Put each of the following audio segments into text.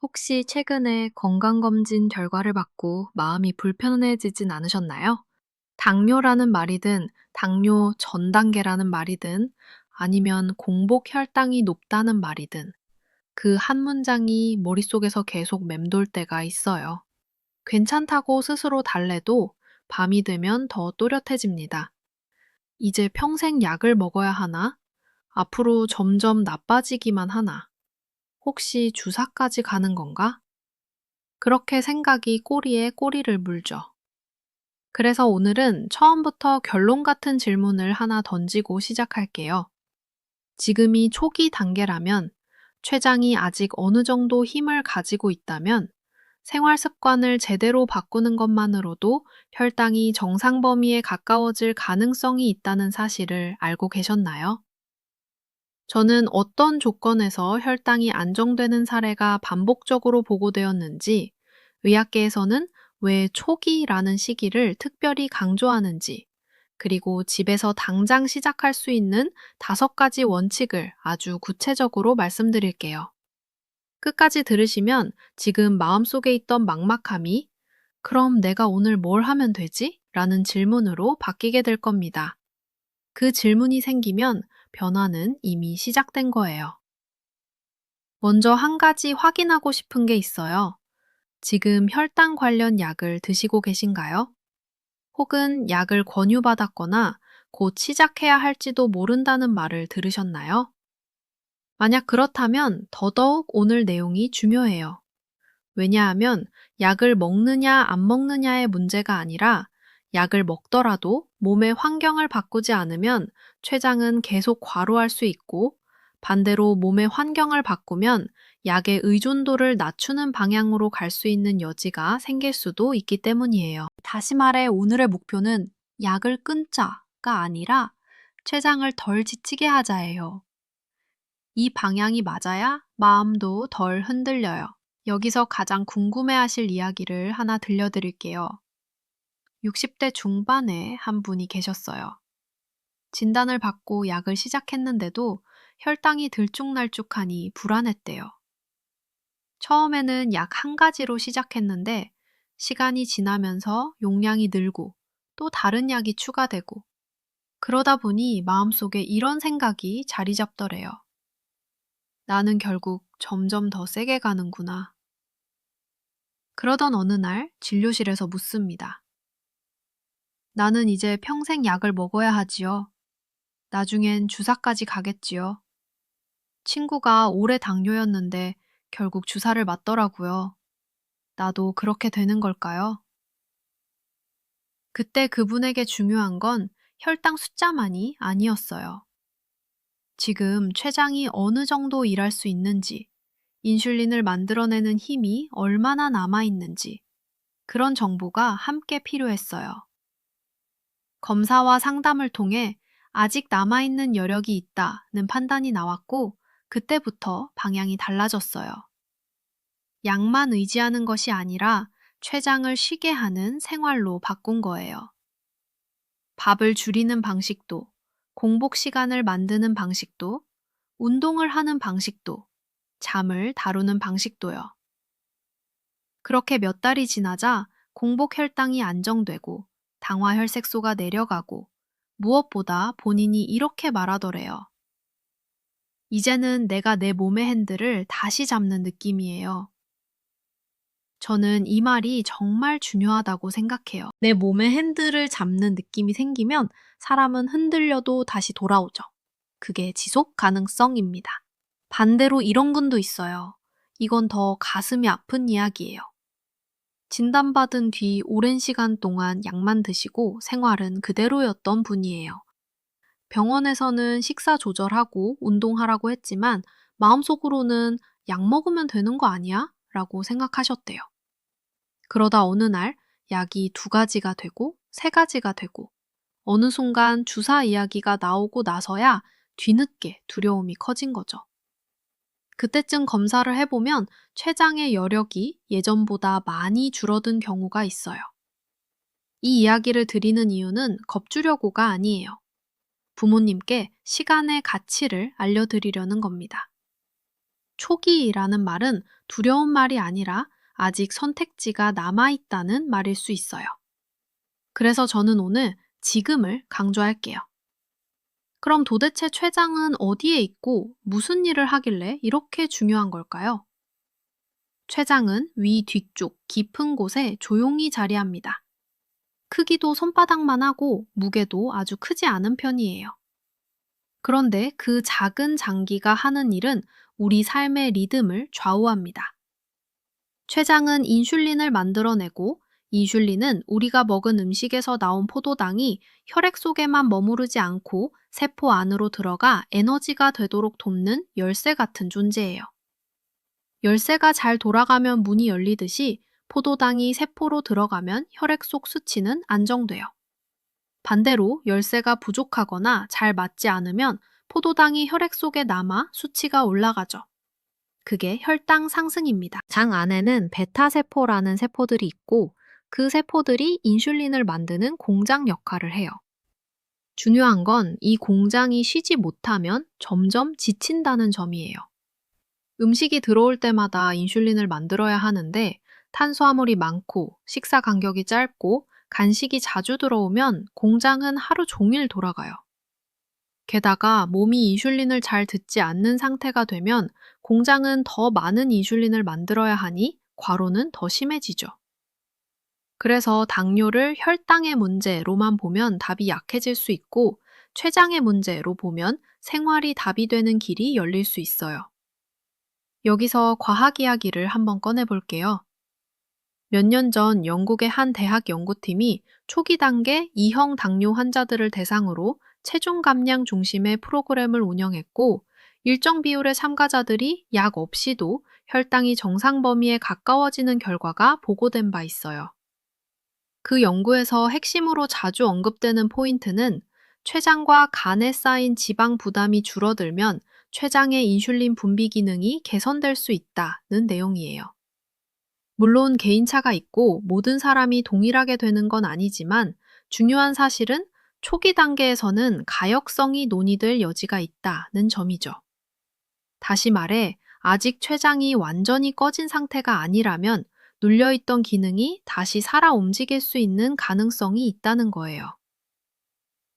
혹시 최근에 건강검진 결과를 받고 마음이 불편해지진 않으셨나요? 당뇨라는 말이든, 당뇨 전 단계라는 말이든, 아니면 공복 혈당이 높다는 말이든, 그 한 문장이 머릿속에서 계속 맴돌 때가 있어요. 괜찮다고 스스로 달래도 밤이 되면 더 또렷해집니다. 이제 평생 약을 먹어야 하나? 앞으로 점점 나빠지기만 하나? 혹시 주사까지 가는 건가? 그렇게 생각이 꼬리에 꼬리를 물죠. 그래서 오늘은 처음부터 결론 같은 질문을 하나 던지고 시작할게요. 지금이 초기 단계라면, 췌장이 아직 어느 정도 힘을 가지고 있다면, 생활 습관을 제대로 바꾸는 것만으로도 혈당이 정상 범위에 가까워질 가능성이 있다는 사실을 알고 계셨나요? 저는 어떤 조건에서 혈당이 안정되는 사례가 반복적으로 보고되었는지, 의학계에서는 왜 초기라는 시기를 특별히 강조하는지, 그리고 집에서 당장 시작할 수 있는 5가지 원칙을 아주 구체적으로 말씀드릴게요. 끝까지 들으시면 지금 마음속에 있던 막막함이 그럼 내가 오늘 뭘 하면 되지? 라는 질문으로 바뀌게 될 겁니다. 그 질문이 생기면 변화는 이미 시작된 거예요. 먼저 한 가지 확인하고 싶은 게 있어요. 지금 혈당 관련 약을 드시고 계신가요? 혹은 약을 권유받았거나 곧 시작해야 할지도 모른다는 말을 들으셨나요? 만약 그렇다면 더더욱 오늘 내용이 중요해요. 왜냐하면 약을 먹느냐 안 먹느냐의 문제가 아니라 약을 먹더라도 몸의 환경을 바꾸지 않으면 췌장은 계속 과로할 수 있고 반대로 몸의 환경을 바꾸면 약의 의존도를 낮추는 방향으로 갈 수 있는 여지가 생길 수도 있기 때문이에요. 다시 말해 오늘의 목표는 약을 끊자가 아니라 췌장을 덜 지치게 하자예요. 이 방향이 맞아야 마음도 덜 흔들려요. 여기서 가장 궁금해하실 이야기를 하나 들려드릴게요. 60대 중반에 한 분이 계셨어요. 진단을 받고 약을 시작했는데도 혈당이 들쭉날쭉하니 불안했대요. 처음에는 약 한 가지로 시작했는데 시간이 지나면서 용량이 늘고 또 다른 약이 추가되고 그러다 보니 마음속에 이런 생각이 자리 잡더래요. 나는 결국 점점 더 세게 가는구나. 그러던 어느 날 진료실에서 묻습니다. 나는 이제 평생 약을 먹어야 하지요. 나중엔 주사까지 가겠지요. 친구가 오래 당뇨였는데 결국 주사를 맞더라고요. 나도 그렇게 되는 걸까요? 그때 그분에게 중요한 건 혈당 숫자만이 아니었어요. 지금 췌장이 어느 정도 일할 수 있는지, 인슐린을 만들어내는 힘이 얼마나 남아있는지, 그런 정보가 함께 필요했어요. 검사와 상담을 통해 아직 남아있는 여력이 있다는 판단이 나왔고, 그때부터 방향이 달라졌어요. 약만 의지하는 것이 아니라 췌장을 쉬게 하는 생활로 바꾼 거예요. 밥을 줄이는 방식도, 공복 시간을 만드는 방식도, 운동을 하는 방식도, 잠을 다루는 방식도요. 그렇게 몇 달이 지나자 공복 혈당이 안정되고 당화 혈색소가 내려가고 무엇보다 본인이 이렇게 말하더래요. 이제는 내가 내 몸의 핸들을 다시 잡는 느낌이에요. 저는 이 말이 정말 중요하다고 생각해요. 내 몸의 핸들을 잡는 느낌이 생기면 사람은 흔들려도 다시 돌아오죠. 그게 지속 가능성입니다. 반대로 이런 분도 있어요. 이건 더 가슴이 아픈 이야기예요. 진단받은 뒤 오랜 시간 동안 약만 드시고 생활은 그대로였던 분이에요. 병원에서는 식사 조절하고 운동하라고 했지만 마음속으로는 약 먹으면 되는 거 아니야? 라고 생각하셨대요. 그러다 어느 날 약이 2가지가 되고 3가지가 되고 어느 순간 주사 이야기가 나오고 나서야 뒤늦게 두려움이 커진 거죠. 그때쯤 검사를 해보면 췌장의 여력이 예전보다 많이 줄어든 경우가 있어요. 이 이야기를 드리는 이유는 겁주려고가 아니에요. 부모님께 시간의 가치를 알려드리려는 겁니다. 초기라는 말은 두려운 말이 아니라 아직 선택지가 남아있다는 말일 수 있어요. 그래서 저는 오늘 지금을 강조할게요. 그럼 도대체 췌장은 어디에 있고 무슨 일을 하길래 이렇게 중요한 걸까요? 췌장은 위 뒤쪽 깊은 곳에 조용히 자리합니다. 크기도 손바닥만 하고 무게도 아주 크지 않은 편이에요. 그런데 그 작은 장기가 하는 일은 우리 삶의 리듬을 좌우합니다. 췌장은 인슐린을 만들어내고 인슐린은 우리가 먹은 음식에서 나온 포도당이 혈액 속에만 머무르지 않고 세포 안으로 들어가 에너지가 되도록 돕는 열쇠 같은 존재예요. 열쇠가 잘 돌아가면 문이 열리듯이 포도당이 세포로 들어가면 혈액 속 수치는 안정돼요. 반대로 열쇠가 부족하거나 잘 맞지 않으면 포도당이 혈액 속에 남아 수치가 올라가죠. 그게 혈당 상승입니다. 장 안에는 베타세포라는 세포들이 있고 그 세포들이 인슐린을 만드는 공장 역할을 해요. 중요한 건 이 공장이 쉬지 못하면 점점 지친다는 점이에요. 음식이 들어올 때마다 인슐린을 만들어야 하는데 탄수화물이 많고 식사 간격이 짧고 간식이 자주 들어오면 공장은 하루 종일 돌아가요. 게다가 몸이 인슐린을 잘 듣지 않는 상태가 되면 공장은 더 많은 인슐린을 만들어야 하니 과로는 더 심해지죠. 그래서 당뇨를 혈당의 문제로만 보면 답이 약해질 수 있고 췌장의 문제로 보면 생활이 답이 되는 길이 열릴 수 있어요. 여기서 과학 이야기를 한번 꺼내볼게요. 몇 년 전 영국의 한 대학 연구팀이 초기 단계 2형 당뇨 환자들을 대상으로 체중 감량 중심의 프로그램을 운영했고 일정 비율의 참가자들이 약 없이도 혈당이 정상 범위에 가까워지는 결과가 보고된 바 있어요. 그 연구에서 핵심으로 자주 언급되는 포인트는 췌장과 간에 쌓인 지방 부담이 줄어들면 췌장의 인슐린 분비 기능이 개선될 수 있다는 내용이에요. 물론 개인차가 있고 모든 사람이 동일하게 되는 건 아니지만 중요한 사실은 초기 단계에서는 가역성이 논의될 여지가 있다는 점이죠. 다시 말해 아직 췌장이 완전히 꺼진 상태가 아니라면 눌려있던 기능이 다시 살아 움직일 수 있는 가능성이 있다는 거예요.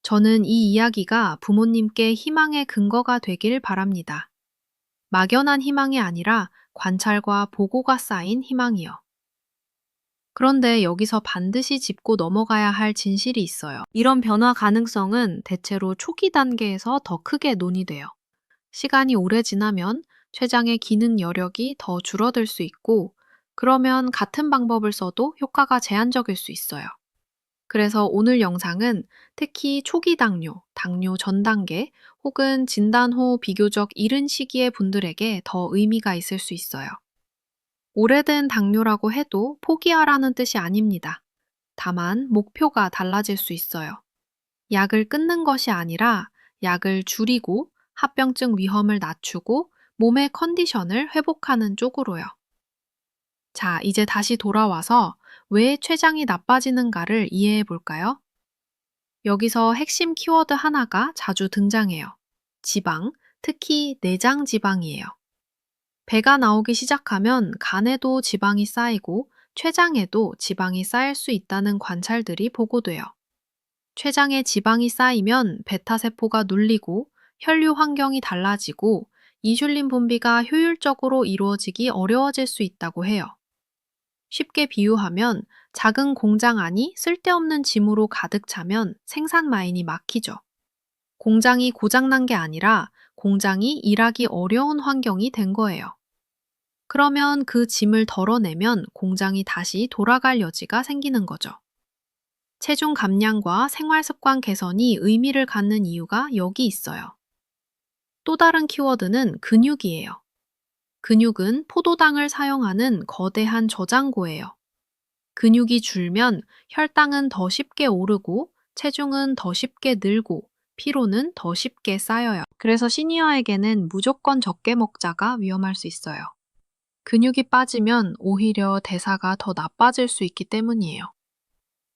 저는 이 이야기가 부모님께 희망의 근거가 되길 바랍니다. 막연한 희망이 아니라 관찰과 보고가 쌓인 희망이요. 그런데 여기서 반드시 짚고 넘어가야 할 진실이 있어요. 이런 변화 가능성은 대체로 초기 단계에서 더 크게 논의돼요. 시간이 오래 지나면 췌장의 기능 여력이 더 줄어들 수 있고, 그러면 같은 방법을 써도 효과가 제한적일 수 있어요. 그래서 오늘 영상은 특히 초기 당뇨, 당뇨 전 단계 혹은 진단 후 비교적 이른 시기의 분들에게 더 의미가 있을 수 있어요. 오래된 당뇨라고 해도 포기하라는 뜻이 아닙니다. 다만 목표가 달라질 수 있어요. 약을 끊는 것이 아니라 약을 줄이고 합병증 위험을 낮추고 몸의 컨디션을 회복하는 쪽으로요. 자, 이제 다시 돌아와서 왜 췌장이 나빠지는가를 이해해 볼까요? 여기서 핵심 키워드 하나가 자주 등장해요. 지방, 특히 내장 지방이에요. 배가 나오기 시작하면 간에도 지방이 쌓이고 췌장에도 지방이 쌓일 수 있다는 관찰들이 보고돼요. 췌장에 지방이 쌓이면 베타세포가 눌리고 혈류 환경이 달라지고 인슐린 분비가 효율적으로 이루어지기 어려워질 수 있다고 해요. 쉽게 비유하면 작은 공장 안이 쓸데없는 짐으로 가득 차면 생산 라인이 막히죠. 공장이 고장난 게 아니라 공장이 일하기 어려운 환경이 된 거예요. 그러면 그 짐을 덜어내면 공장이 다시 돌아갈 여지가 생기는 거죠. 체중 감량과 생활 습관 개선이 의미를 갖는 이유가 여기 있어요. 또 다른 키워드는 근육이에요. 근육은 포도당을 사용하는 거대한 저장고예요. 근육이 줄면 혈당은 더 쉽게 오르고 체중은 더 쉽게 늘고 피로는 더 쉽게 쌓여요. 그래서 시니어에게는 무조건 적게 먹자가 위험할 수 있어요. 근육이 빠지면 오히려 대사가 더 나빠질 수 있기 때문이에요.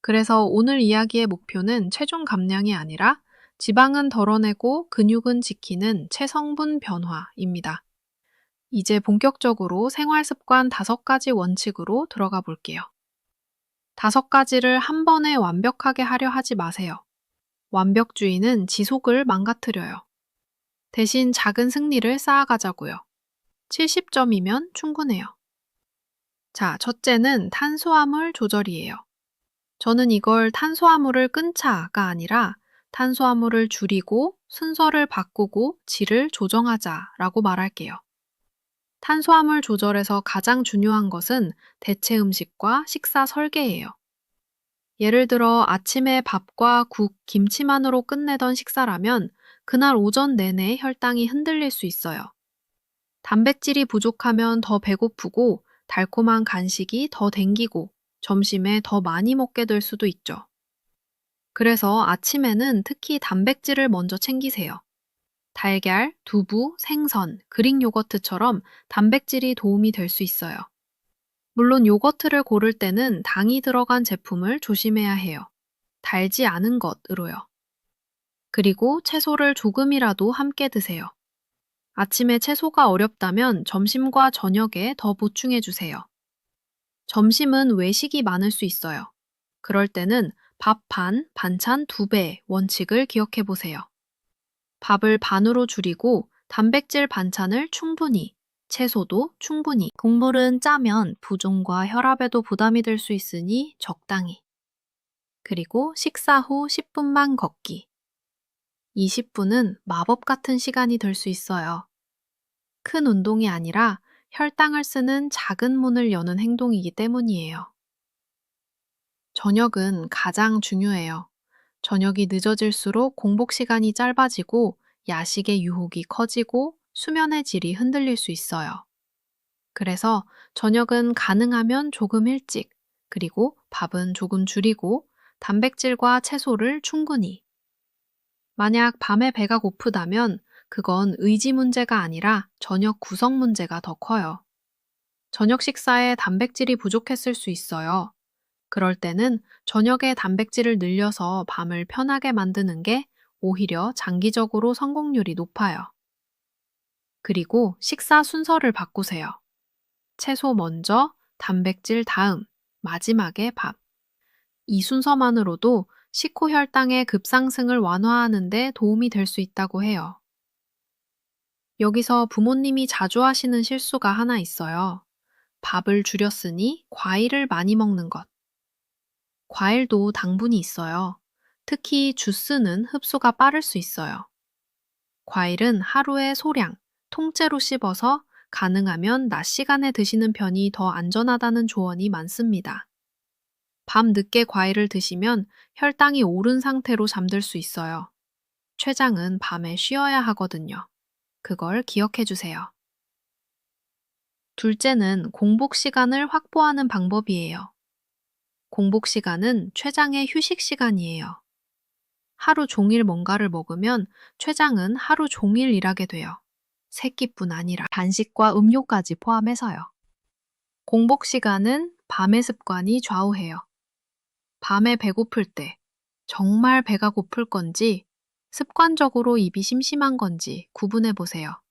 그래서 오늘 이야기의 목표는 체중 감량이 아니라 지방은 덜어내고 근육은 지키는 체성분 변화입니다. 이제 본격적으로 생활 습관 5가지 원칙으로 들어가 볼게요. 5가지를 한 번에 완벽하게 하려 하지 마세요. 완벽주의는 지속을 망가뜨려요. 대신 작은 승리를 쌓아가자고요. 70점이면 충분해요. 자, 첫째는 탄수화물 조절이에요. 저는 이걸 탄수화물을 끊자가 아니라 탄수화물을 줄이고 순서를 바꾸고 질을 조정하자라고 말할게요. 탄수화물 조절에서 가장 중요한 것은 대체 음식과 식사 설계예요. 예를 들어 아침에 밥과 국, 김치만으로 끝내던 식사라면 그날 오전 내내 혈당이 흔들릴 수 있어요. 단백질이 부족하면 더 배고프고 달콤한 간식이 더 땡기고 점심에 더 많이 먹게 될 수도 있죠. 그래서 아침에는 특히 단백질을 먼저 챙기세요. 달걀, 두부, 생선, 그릭 요거트처럼 단백질이 도움이 될 수 있어요. 물론 요거트를 고를 때는 당이 들어간 제품을 조심해야 해요. 달지 않은 것으로요. 그리고 채소를 조금이라도 함께 드세요. 아침에 채소가 어렵다면 점심과 저녁에 더 보충해 주세요. 점심은 외식이 많을 수 있어요. 그럴 때는 밥 반, 반찬 2배 원칙을 기억해 보세요. 밥을 반으로 줄이고 단백질 반찬을 충분히, 채소도 충분히. 국물은 짜면 부종과 혈압에도 부담이 될 수 있으니 적당히. 그리고 식사 후 10분만 걷기. 20분은 마법 같은 시간이 될 수 있어요. 큰 운동이 아니라 혈당을 쓰는 작은 문을 여는 행동이기 때문이에요. 저녁은 가장 중요해요. 저녁이 늦어질수록 공복 시간이 짧아지고 야식의 유혹이 커지고 수면의 질이 흔들릴 수 있어요. 그래서 저녁은 가능하면 조금 일찍, 그리고 밥은 조금 줄이고 단백질과 채소를 충분히. 만약 밤에 배가 고프다면 그건 의지 문제가 아니라 저녁 구성 문제가 더 커요. 저녁 식사에 단백질이 부족했을 수 있어요. 그럴 때는 저녁에 단백질을 늘려서 밤을 편하게 만드는 게 오히려 장기적으로 성공률이 높아요. 그리고 식사 순서를 바꾸세요. 채소 먼저, 단백질 다음, 마지막에 밥. 이 순서만으로도 식후 혈당의 급상승을 완화하는 데 도움이 될 수 있다고 해요. 여기서 부모님이 자주 하시는 실수가 하나 있어요. 밥을 줄였으니 과일을 많이 먹는 것. 과일도 당분이 있어요. 특히 주스는 흡수가 빠를 수 있어요. 과일은 하루에 소량, 통째로 씹어서 가능하면 낮 시간에 드시는 편이 더 안전하다는 조언이 많습니다. 밤 늦게 과일을 드시면 혈당이 오른 상태로 잠들 수 있어요. 췌장은 밤에 쉬어야 하거든요. 그걸 기억해 주세요. 둘째는 공복 시간을 확보하는 방법이에요. 공복 시간은 췌장의 휴식 시간이에요. 하루 종일 뭔가를 먹으면 췌장은 하루 종일 일하게 돼요. 새끼뿐 아니라 간식과 음료까지 포함해서요. 공복 시간은 밤의 습관이 좌우해요. 밤에 배고플 때 정말 배가 고플 건지 습관적으로 입이 심심한 건지 구분해 보세요.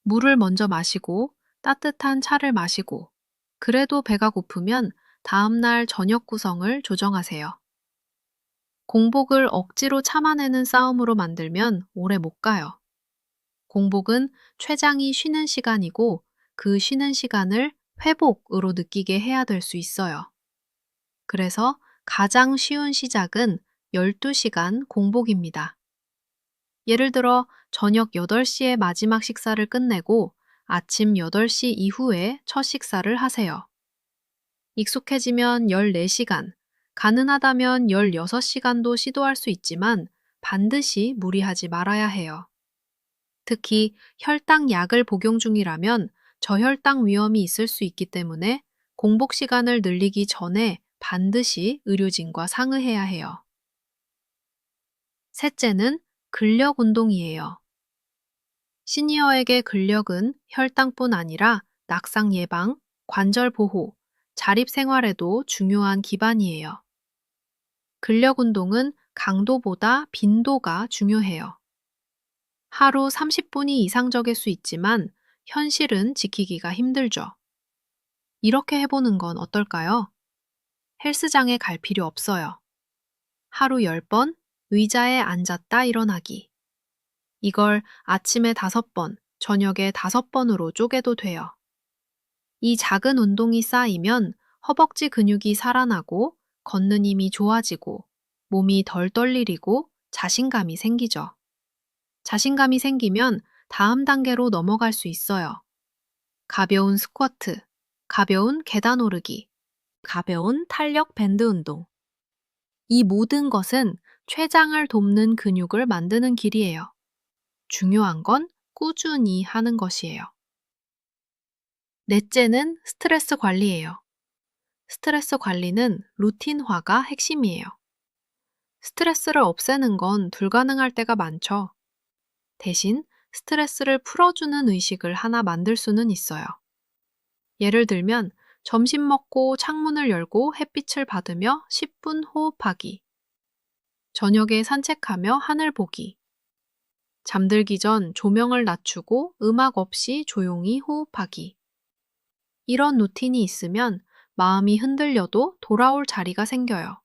물을 먼저 마시고 따뜻한 차를 마시고 그래도 배가 고프면 다음날 저녁 구성을 조정하세요. 공복을 억지로 참아내는 싸움으로 만들면 오래 못 가요. 공복은 췌장이 쉬는 시간이고 그 쉬는 시간을 회복으로 느끼게 해야 될 수 있어요. 그래서 가장 쉬운 시작은 12시간 공복입니다. 예를 들어 저녁 8시에 마지막 식사를 끝내고 아침 8시 이후에 첫 식사를 하세요. 익숙해지면 14시간, 가능하다면 16시간도 시도할 수 있지만 반드시 무리하지 말아야 해요. 특히 혈당 약을 복용 중이라면 저혈당 위험이 있을 수 있기 때문에 공복 시간을 늘리기 전에 반드시 의료진과 상의해야 해요. 셋째는 근력 운동이에요. 시니어에게 근력은 혈당뿐 아니라 낙상 예방, 관절 보호, 자립 생활에도 중요한 기반이에요. 근력 운동은 강도보다 빈도가 중요해요. 하루 30분이 이상적일 수 있지만 현실은 지키기가 힘들죠. 이렇게 해보는 건 어떨까요? 헬스장에 갈 필요 없어요. 하루 10번 의자에 앉았다 일어나기. 이걸 아침에 5번, 저녁에 5번으로 쪼개도 돼요. 이 작은 운동이 쌓이면 허벅지 근육이 살아나고 걷는 힘이 좋아지고 몸이 덜 떨리고 자신감이 생기죠. 자신감이 생기면 다음 단계로 넘어갈 수 있어요. 가벼운 스쿼트, 가벼운 계단 오르기, 가벼운 탄력 밴드 운동. 이 모든 것은 췌장을 돕는 근육을 만드는 길이에요. 중요한 건 꾸준히 하는 것이에요. 넷째는 스트레스 관리예요. 스트레스 관리는 루틴화가 핵심이에요. 스트레스를 없애는 건 불가능할 때가 많죠. 대신 스트레스를 풀어주는 의식을 하나 만들 수는 있어요. 예를 들면 점심 먹고 창문을 열고 햇빛을 받으며 10분 호흡하기, 저녁에 산책하며 하늘 보기, 잠들기 전 조명을 낮추고 음악 없이 조용히 호흡하기. 이런 루틴이 있으면 마음이 흔들려도 돌아올 자리가 생겨요.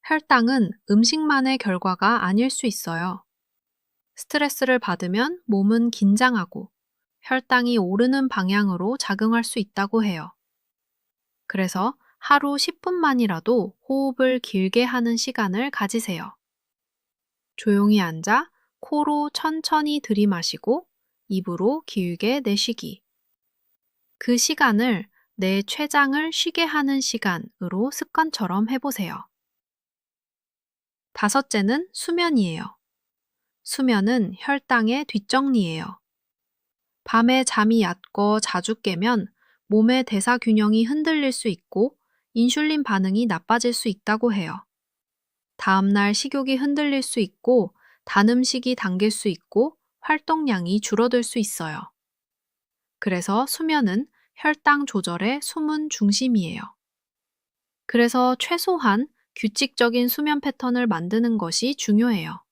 혈당은 음식만의 결과가 아닐 수 있어요. 스트레스를 받으면 몸은 긴장하고 혈당이 오르는 방향으로 작용할 수 있다고 해요. 그래서 하루 10분만이라도 호흡을 길게 하는 시간을 가지세요. 조용히 앉아 코로 천천히 들이마시고 입으로 길게 내쉬기. 그 시간을 내 췌장을 쉬게 하는 시간으로 습관처럼 해보세요. 다섯째는 수면이에요. 수면은 혈당의 뒷정리예요. 밤에 잠이 얕고 자주 깨면 몸의 대사 균형이 흔들릴 수 있고 인슐린 반응이 나빠질 수 있다고 해요. 다음날 식욕이 흔들릴 수 있고 단 음식이 당길 수 있고 활동량이 줄어들 수 있어요. 그래서 수면은 혈당 조절의 숨은 중심이에요. 그래서 최소한 규칙적인 수면 패턴을 만드는 것이 중요해요.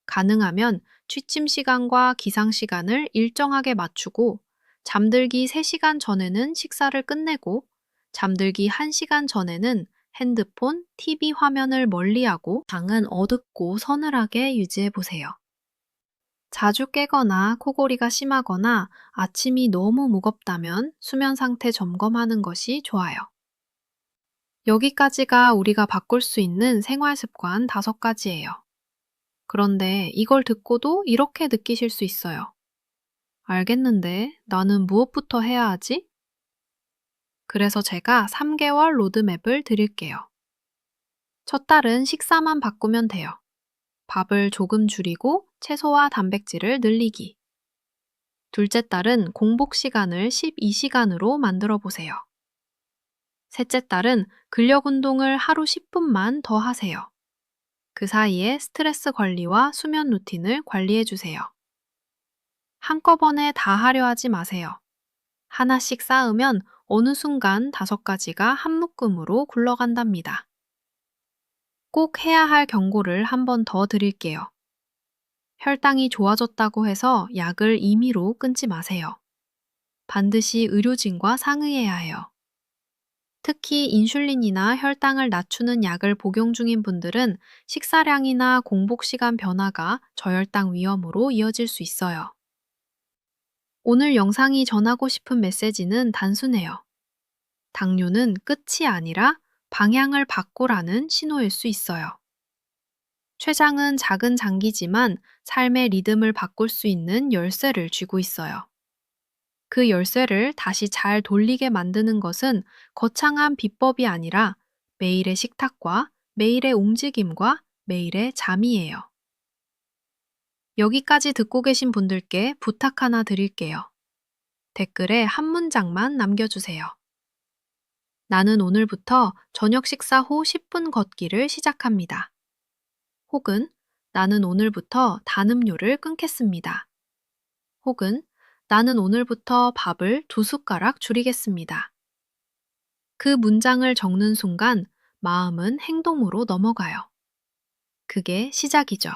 가능하면 취침 시간과 기상 시간을 일정하게 맞추고 잠들기 3시간 전에는 식사를 끝내고 잠들기 1시간 전에는 핸드폰, TV 화면을 멀리하고 방은 어둡고 서늘하게 유지해 보세요. 자주 깨거나 코골이가 심하거나 아침이 너무 무겁다면 수면 상태 점검하는 것이 좋아요. 여기까지가 우리가 바꿀 수 있는 생활 습관 5가지예요. 그런데 이걸 듣고도 이렇게 느끼실 수 있어요. 알겠는데 나는 무엇부터 해야 하지? 그래서 제가 3개월 로드맵을 드릴게요. 첫 달은 식사만 바꾸면 돼요. 밥을 조금 줄이고 채소와 단백질을 늘리기. 둘째 달은 공복 시간을 12시간으로 만들어 보세요. 셋째 달은 근력 운동을 하루 10분만 더 하세요. 그 사이에 스트레스 관리와 수면 루틴을 관리해 주세요. 한꺼번에 다 하려 하지 마세요. 하나씩 쌓으면 어느 순간 5가지가 한 묶음으로 굴러간답니다. 꼭 해야 할 경고를 한 번 더 드릴게요. 혈당이 좋아졌다고 해서 약을 임의로 끊지 마세요. 반드시 의료진과 상의해야 해요. 특히 인슐린이나 혈당을 낮추는 약을 복용 중인 분들은 식사량이나 공복 시간 변화가 저혈당 위험으로 이어질 수 있어요. 오늘 영상이 전하고 싶은 메시지는 단순해요. 당뇨는 끝이 아니라 방향을 바꾸라는 신호일 수 있어요. 췌장은 작은 장기지만 삶의 리듬을 바꿀 수 있는 열쇠를 쥐고 있어요. 그 열쇠를 다시 잘 돌리게 만드는 것은 거창한 비법이 아니라 매일의 식탁과 매일의 움직임과 매일의 잠이에요. 여기까지 듣고 계신 분들께 부탁 하나 드릴게요. 댓글에 한 문장만 남겨주세요. 나는 오늘부터 저녁 식사 후 10분 걷기를 시작합니다. 혹은 나는 오늘부터 단 음료를 끊겠습니다. 혹은 나는 오늘부터 밥을 2숟가락 줄이겠습니다. 그 문장을 적는 순간 마음은 행동으로 넘어가요. 그게 시작이죠.